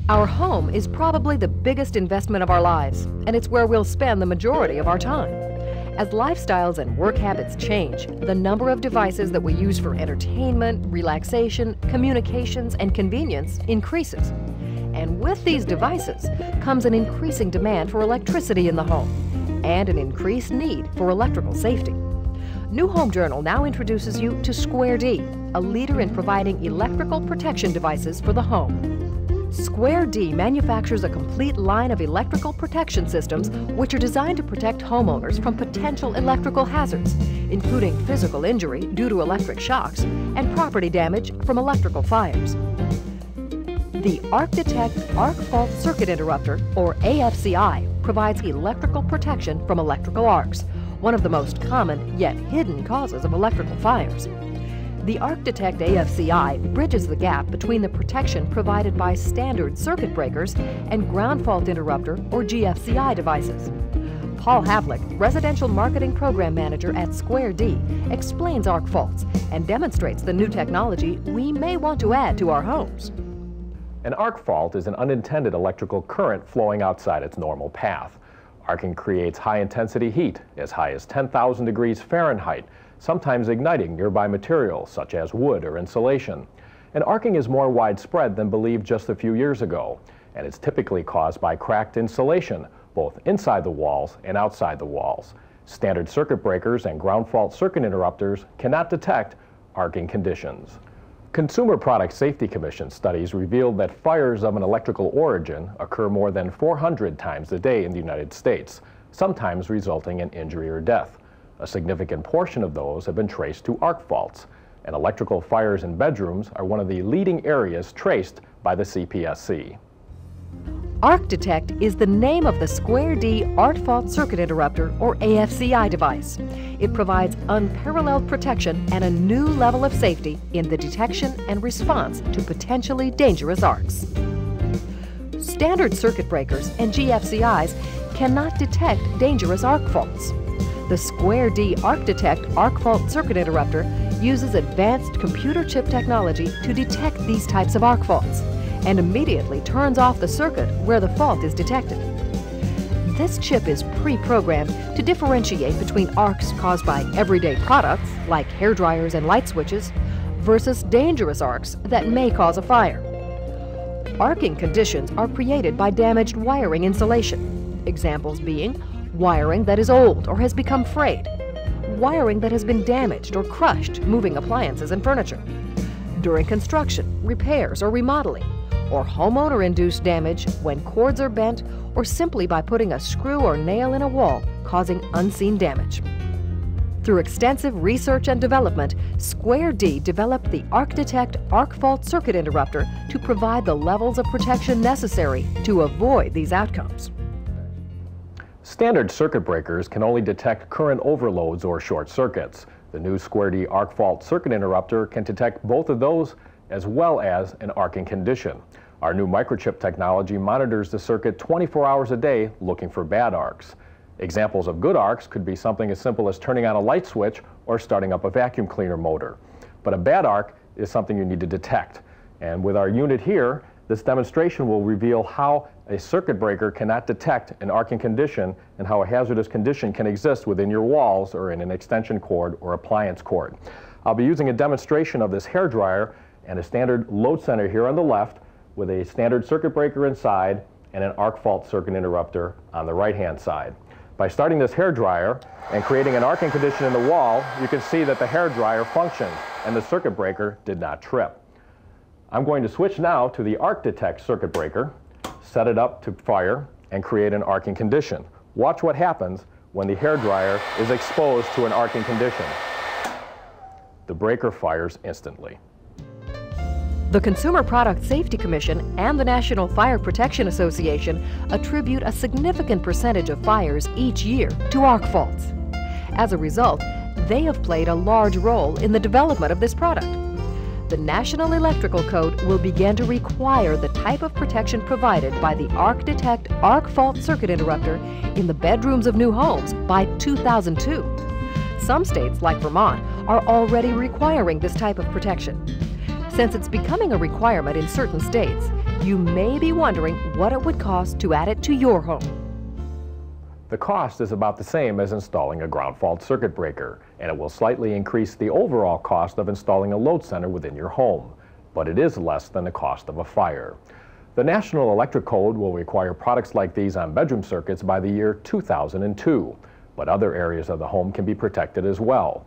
Our home is probably the biggest investment of our lives, and it's where we'll spend the majority of our time. As lifestyles and work habits change, the number of devices that we use for entertainment, relaxation, communications, and convenience increases. And with these devices comes an increasing demand for electricity in the home and an increased need for electrical safety. New Home Journal now introduces you to Square D, a leader in providing electrical protection devices for the home. Square D manufactures a complete line of electrical protection systems which are designed to protect homeowners from potential electrical hazards, including physical injury due to electric shocks and property damage from electrical fires. The ArcDTect Arc Fault Circuit Interrupter, or AFCI, provides electrical protection from electrical arcs, one of the most common yet hidden causes of electrical fires. The ArcDTect AFCI bridges the gap between the protection provided by standard circuit breakers and ground fault interrupter, or GFCI, devices. Paul Havlick, Residential Marketing Program Manager at Square D, explains arc faults and demonstrates the new technology we may want to add to our homes. An arc fault is an unintended electrical current flowing outside its normal path. Arcing creates high-intensity heat, as high as 10,000 degrees Fahrenheit, sometimes igniting nearby materials such as wood or insulation. And arcing is more widespread than believed just a few years ago, and it's typically caused by cracked insulation, both inside the walls and outside the walls. Standard circuit breakers and ground fault circuit interrupters cannot detect arcing conditions. Consumer Product Safety Commission studies revealed that fires of an electrical origin occur more than 400 times a day in the United States, sometimes resulting in injury or death. A significant portion of those have been traced to arc faults, and electrical fires in bedrooms are one of the leading areas traced by the CPSC. ArcDTect is the name of the Square D Arc Fault Circuit Interrupter, or AFCI, device. It provides unparalleled protection and a new level of safety in the detection and response to potentially dangerous arcs. Standard circuit breakers and GFCIs cannot detect dangerous arc faults. The Square D ArcDTect Arc Fault Circuit Interrupter uses advanced computer chip technology to detect these types of arc faults and immediately turns off the circuit where the fault is detected. This chip is pre-programmed to differentiate between arcs caused by everyday products like hair dryers and light switches versus dangerous arcs that may cause a fire. Arcing conditions are created by damaged wiring insulation, examples being wiring that is old or has become frayed, wiring that has been damaged or crushed moving appliances and furniture, during construction, repairs, or remodeling, or homeowner-induced damage when cords are bent or simply by putting a screw or nail in a wall causing unseen damage. Through extensive research and development, Square D developed the ArcDTect Arc Fault Circuit Interrupter to provide the levels of protection necessary to avoid these outcomes. Standard circuit breakers can only detect current overloads or short circuits. The new Square D Arc Fault Circuit Interrupter can detect both of those as well as an arcing condition. Our new microchip technology monitors the circuit 24 hours a day looking for bad arcs. Examples of good arcs could be something as simple as turning on a light switch or starting up a vacuum cleaner motor. But a bad arc is something you need to detect. And with our unit here, this demonstration will reveal how a circuit breaker cannot detect an arcing condition and how a hazardous condition can exist within your walls or in an extension cord or appliance cord. I'll be using a demonstration of this hair dryer and a standard load center here on the left with a standard circuit breaker inside and an arc fault circuit interrupter on the right-hand side. By starting this hair dryer and creating an arcing condition in the wall, you can see that the hair dryer functioned and the circuit breaker did not trip. I'm going to switch now to the ArcDTect circuit breaker, set it up to fire, and create an arcing condition. Watch what happens when the hair dryer is exposed to an arcing condition. The breaker fires instantly. The Consumer Product Safety Commission and the National Fire Protection Association attribute a significant percentage of fires each year to arc faults. As a result, they have played a large role in the development of this product. The National Electrical Code will begin to require the type of protection provided by the ArcDTect Arc Fault Circuit Interrupter in the bedrooms of new homes by 2002. Some states, like Vermont, are already requiring this type of protection. Since it's becoming a requirement in certain states, you may be wondering what it would cost to add it to your home. The cost is about the same as installing a ground fault circuit breaker, and it will slightly increase the overall cost of installing a load center within your home, but it is less than the cost of a fire. The National Electric Code will require products like these on bedroom circuits by the year 2002, but other areas of the home can be protected as well.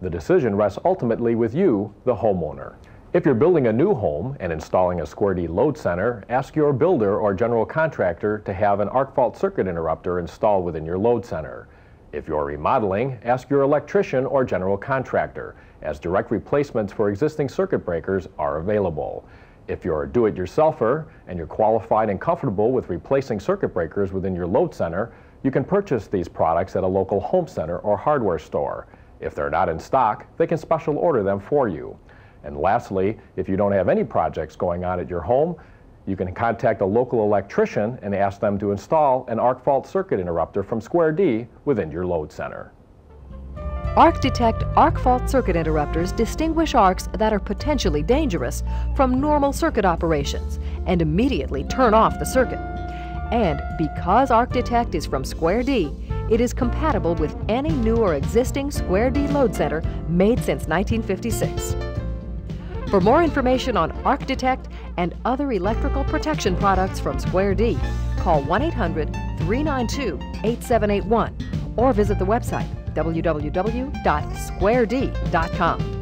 The decision rests ultimately with you, the homeowner. If you're building a new home and installing a Square D load center, ask your builder or general contractor to have an arc fault circuit interrupter installed within your load center. If you're remodeling, ask your electrician or general contractor, as direct replacements for existing circuit breakers are available. If you're a do-it-yourselfer and you're qualified and comfortable with replacing circuit breakers within your load center, you can purchase these products at a local home center or hardware store. If they're not in stock, they can special order them for you. And lastly, if you don't have any projects going on at your home, you can contact a local electrician and ask them to install an arc fault circuit interrupter from Square D within your load center. ArcDTect arc fault circuit interrupters distinguish arcs that are potentially dangerous from normal circuit operations and immediately turn off the circuit. And because ArcDTect is from Square D, it is compatible with any new or existing Square D load center made since 1956. For more information on ArcDTect and other electrical protection products from Square D, call 1-800-392-8781 or visit the website www.squared.com.